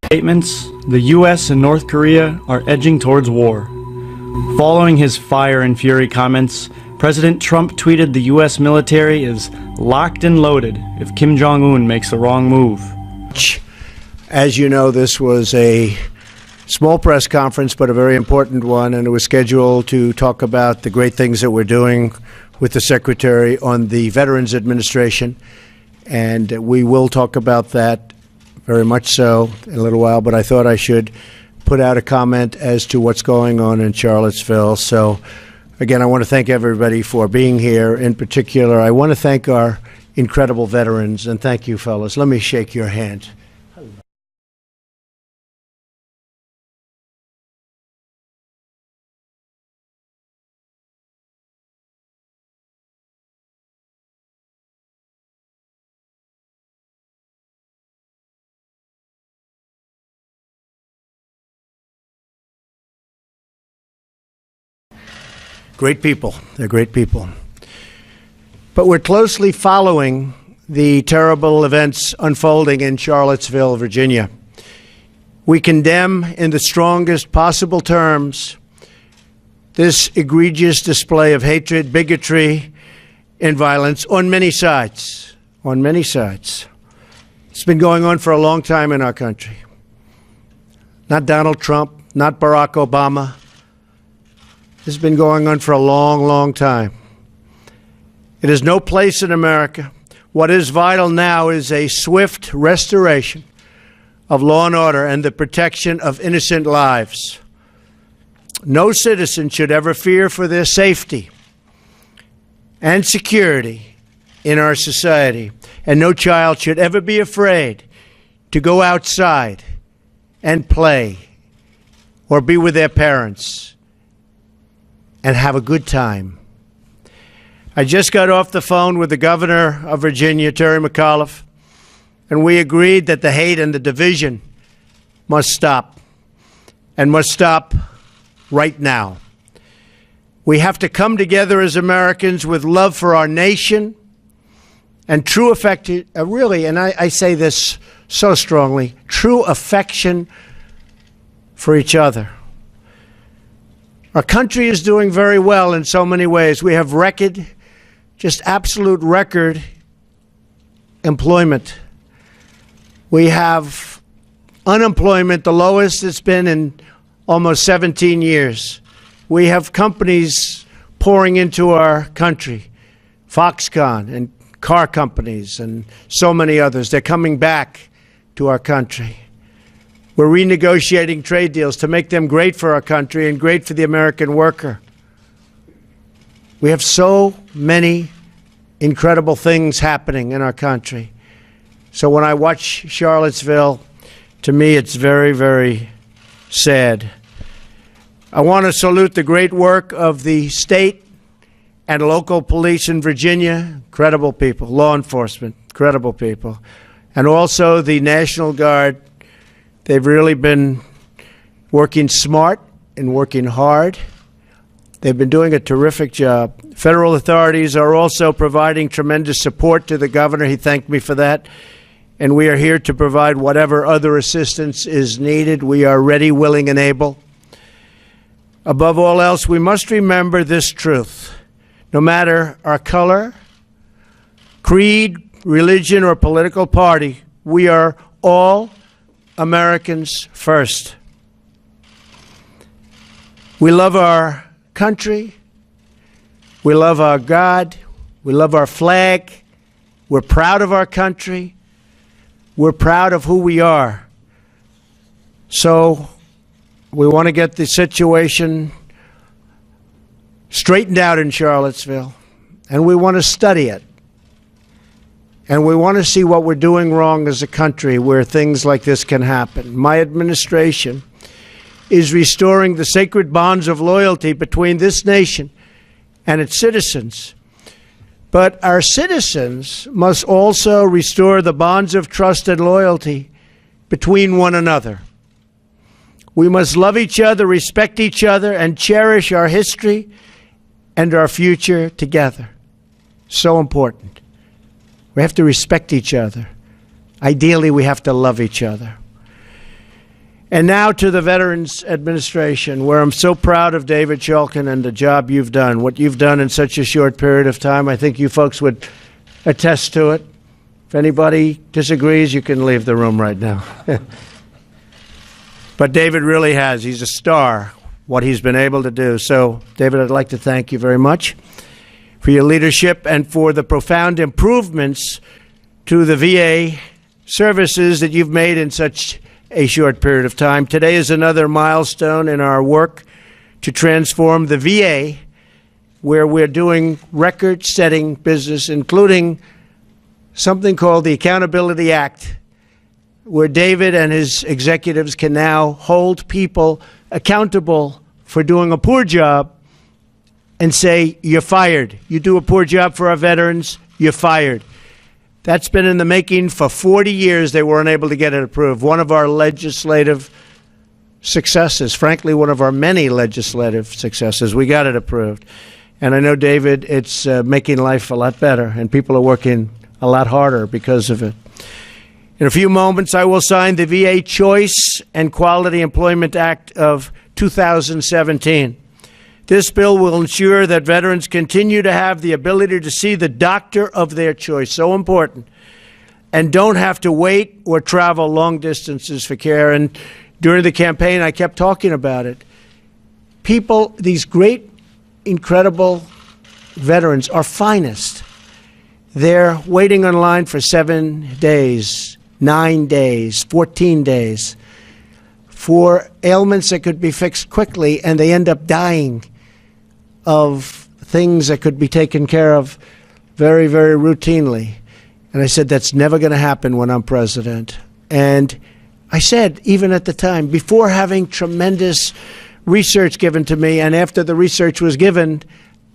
Statements, the U.S. and North Korea are edging towards war. Following his fire and fury comments, President Trump tweeted the U.S. military is locked and loaded if Kim Jong-un makes the wrong move. As you know, this was a small press conference, but a very important one, and it was scheduled to talk about the great things that we're doing with the Secretary on the Veterans Administration, and we will talk about that very much so in a little while, but I thought I should put out a comment as to what's going on in Charlottesville. So, again, I want to thank everybody for being here. In particular, I want to thank our incredible veterans, and thank you, fellas. Let me shake your hand. Great people. They're great people. But we're closely following the terrible events unfolding in Charlottesville, Virginia. We condemn in the strongest possible terms this egregious display of hatred, bigotry, and violence on many sides. On many sides. It's been going on for a long time in our country. Not Donald Trump, not Barack Obama. This has been going on for a long, long time. It has no place in America. What is vital now is a swift restoration of law and order and the protection of innocent lives. No citizen should ever fear for their safety and security in our society, and no child should ever be afraid to go outside and play or be with their parents and have a good time. I just got off the phone with the governor of Virginia, Terry McAuliffe, and we agreed that the hate and the division must stop, and must stop right now. We have to come together as Americans with love for our nation and true affection, and I say this so strongly, true affection for each other. Our country is doing very well in so many ways. We have record, just absolute record employment. We have unemployment, the lowest it's been in almost 17 years. We have companies pouring into our country, Foxconn and car companies and so many others. They're coming back to our country. We're renegotiating trade deals to make them great for our country and great for the American worker. We have so many incredible things happening in our country. So when I watch Charlottesville, to me it's very, very sad. I want to salute the great work of the state and local police in Virginia, incredible people, law enforcement, incredible people, and also the National Guard. They've really been working smart and working hard. They've been doing a terrific job. Federal authorities are also providing tremendous support to the governor. He thanked me for that. And we are here to provide whatever other assistance is needed. We are ready, willing, and able. Above all else, we must remember this truth. No matter our color, creed, religion, or political party, we are all Americans first. We love our country. We love our God. We love our flag. We're proud of our country. We're proud of who we are. So we want to get the situation straightened out in Charlottesville, and we want to study it. And we want to see what we're doing wrong as a country where things like this can happen. My administration is restoring the sacred bonds of loyalty between this nation and its citizens. But our citizens must also restore the bonds of trust and loyalty between one another. We must love each other, respect each other, and cherish our history and our future together. So important. We have to respect each other. Ideally, we have to love each other. And now to the Veterans Administration, where I'm so proud of David Shulkin and the job you've done, what you've done in such a short period of time. I think you folks would attest to it. If anybody disagrees, you can leave the room right now. But David really has. He's a star, what he's been able to do. So, David, I'd like to thank you very much for your leadership and for the profound improvements to the VA services that you've made in such a short period of time. Today is another milestone in our work to transform the VA, where we're doing record-setting business, including something called the Accountability Act, where David and his executives can now hold people accountable for doing a poor job and say, you're fired. You do a poor job for our veterans, you're fired. That's been in the making for 40 years. They weren't able to get it approved. One of our legislative successes, frankly, one of our many legislative successes. We got it approved. And I know, David, it's making life a lot better, and people are working a lot harder because of it. In a few moments, I will sign the VA Choice and Quality Employment Act of 2017. This bill will ensure that veterans continue to have the ability to see the doctor of their choice, so important, and don't have to wait or travel long distances for care. And during the campaign, I kept talking about it. People, these great, incredible veterans, our finest, they're waiting online for 7 days, 9 days, 14 days for ailments that could be fixed quickly, and they end up dying of things that could be taken care of very, very routinely. And I said, that's never going to happen when I'm president. And I said, even at the time, before having tremendous research given to me, and after the research was given,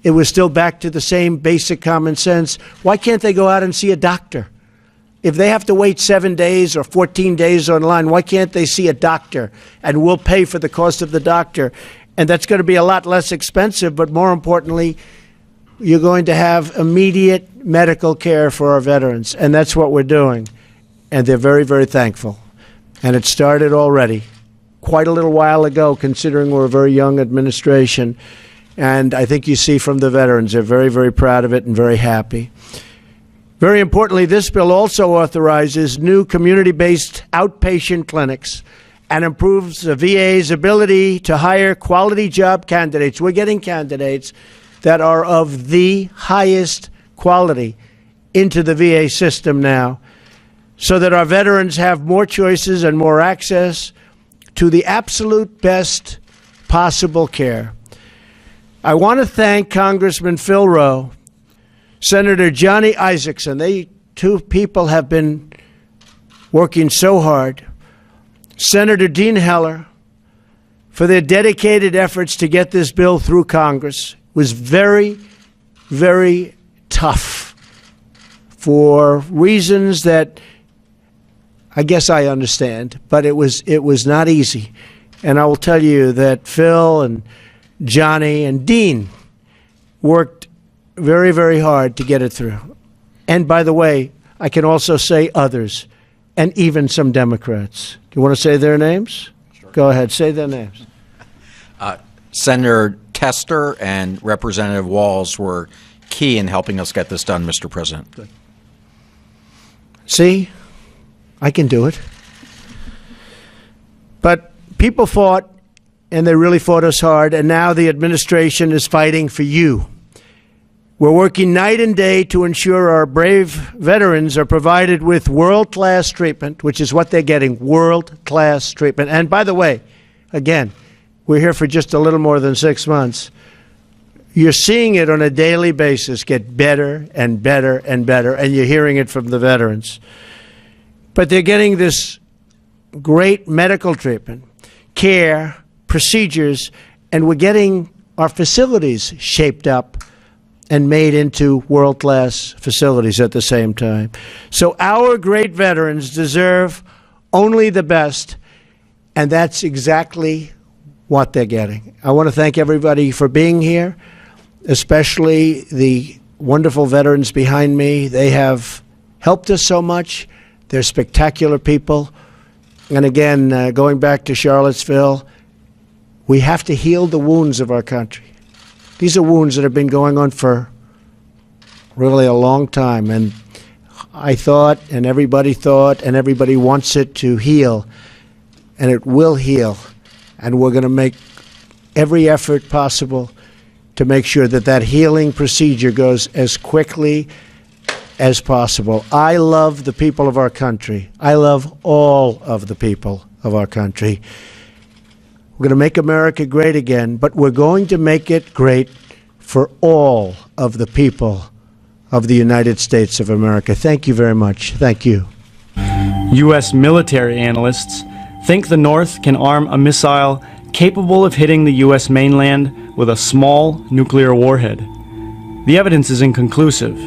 it was still back to the same basic common sense. Why can't they go out and see a doctor? If they have to wait 7 days or 14 days online, why can't they see a doctor? And we'll pay for the cost of the doctor. And that's going to be a lot less expensive, but more importantly, you're going to have immediate medical care for our veterans. And that's what we're doing. And they're very, very thankful. And it started already, quite a little while ago, considering we're a very young administration. And I think you see from the veterans, they're very, very proud of it and very happy. Very importantly, this bill also authorizes new community-based outpatient clinics and improves the VA's ability to hire quality job candidates. We're getting candidates that are of the highest quality into the VA system now, so that our veterans have more choices and more access to the absolute best possible care. I want to thank Congressman Phil Rowe, Senator Johnny Isakson. They two people have been working so hard. Senator Dean Heller, for their dedicated efforts to get this bill through Congress. It was very, very tough for reasons that I guess I understand, but it was not easy. And I will tell you that Phil and Johnny and Dean worked very, very hard to get it through. And by the way, I can also say others, and even some Democrats. Do you want to say their names? Sure. Go ahead, say their names. Senator Tester and Representative Walz were key in helping us get this done, Mr. President. Good. See, I can do it. But people fought, and they really fought us hard, and now the administration is fighting for you. We're working night and day to ensure our brave veterans are provided with world-class treatment, which is what they're getting, world-class treatment. And by the way, again, we're here for just a little more than 6 months. You're seeing it on a daily basis get better and better and better, and you're hearing it from the veterans. But they're getting this great medical treatment, care, procedures, and we're getting our facilities shaped up and made into world-class facilities at the same time. So our great veterans deserve only the best, and that's exactly what they're getting. I want to thank everybody for being here, especially the wonderful veterans behind me. They have helped us so much. They're spectacular people, And again, going back to Charlottesville, we have to heal the wounds of our country. These are wounds that have been going on for really a long time. And I thought, and everybody thought, and everybody wants it to heal. And it will heal. And we're going to make every effort possible to make sure that that healing procedure goes as quickly as possible. I love the people of our country. I love all of the people of our country. We're going to make America great again, but we're going to make it great for all of the people of the United States of America. Thank you very much. Thank you. U.S. military analysts think the North can arm a missile capable of hitting the U.S. mainland with a small nuclear warhead. The evidence is inconclusive,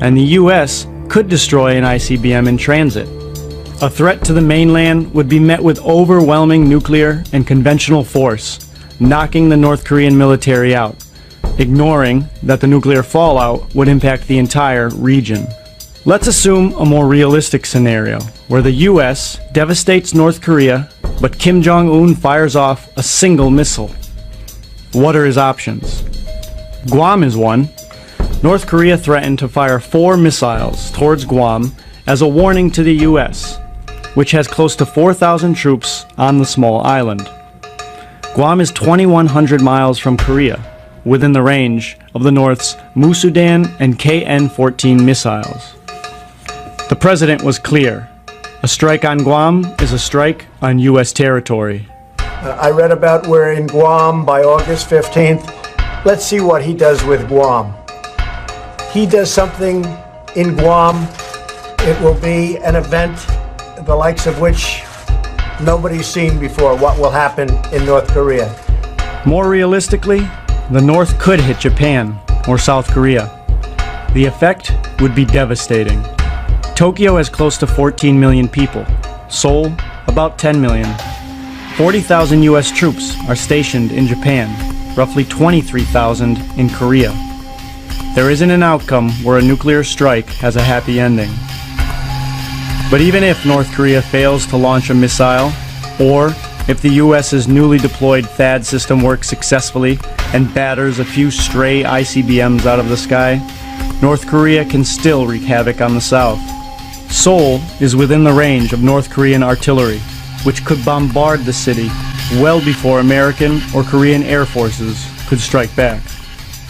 and the U.S. could destroy an ICBM in transit. A threat to the mainland would be met with overwhelming nuclear and conventional force, knocking the North Korean military out, ignoring that the nuclear fallout would impact the entire region. Let's assume a more realistic scenario, where the U.S. devastates North Korea, but Kim Jong-un fires off a single missile. What are his options? Guam is one. North Korea threatened to fire 4 missiles towards Guam as a warning to the U.S., which has close to 4,000 troops on the small island. Guam is 2,100 miles from Korea, within the range of the North's Musudan and KN-14 missiles. The president was clear. A strike on Guam is a strike on U.S. territory. I read about we're in Guam by August 15th. Let's see what he does with Guam. He does something in Guam, it will be an event the likes of which nobody's seen before. What will happen in North Korea? More realistically, the North could hit Japan or South Korea. The effect would be devastating. Tokyo has close to 14 million people. Seoul, about 10 million. 40,000 U.S. troops are stationed in Japan, roughly 23,000 in Korea. There isn't an outcome where a nuclear strike has a happy ending. But even if North Korea fails to launch a missile, or if the U.S.'s newly deployed THAAD system works successfully and batters a few stray ICBMs out of the sky, North Korea can still wreak havoc on the South. Seoul is within the range of North Korean artillery, which could bombard the city well before American or Korean air forces could strike back.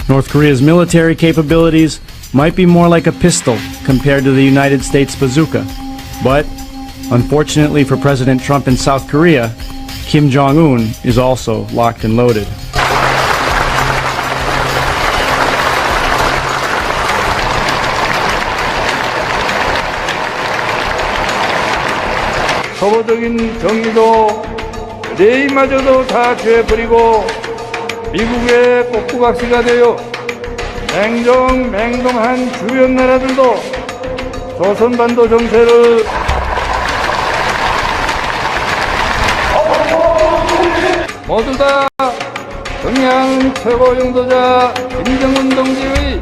North Korea's military capabilities might be more like a pistol compared to the United States bazooka, but unfortunately for President Trump in South Korea, Kim Jong-un is also locked and loaded. 초보적인 정의도 레이마저도 다 죄버리고 미국의 꼭두각시가 되어 맹동한 주변 나라들도 조선반도 정세를 모두 다 평양 최고 영도자 김정은 동지의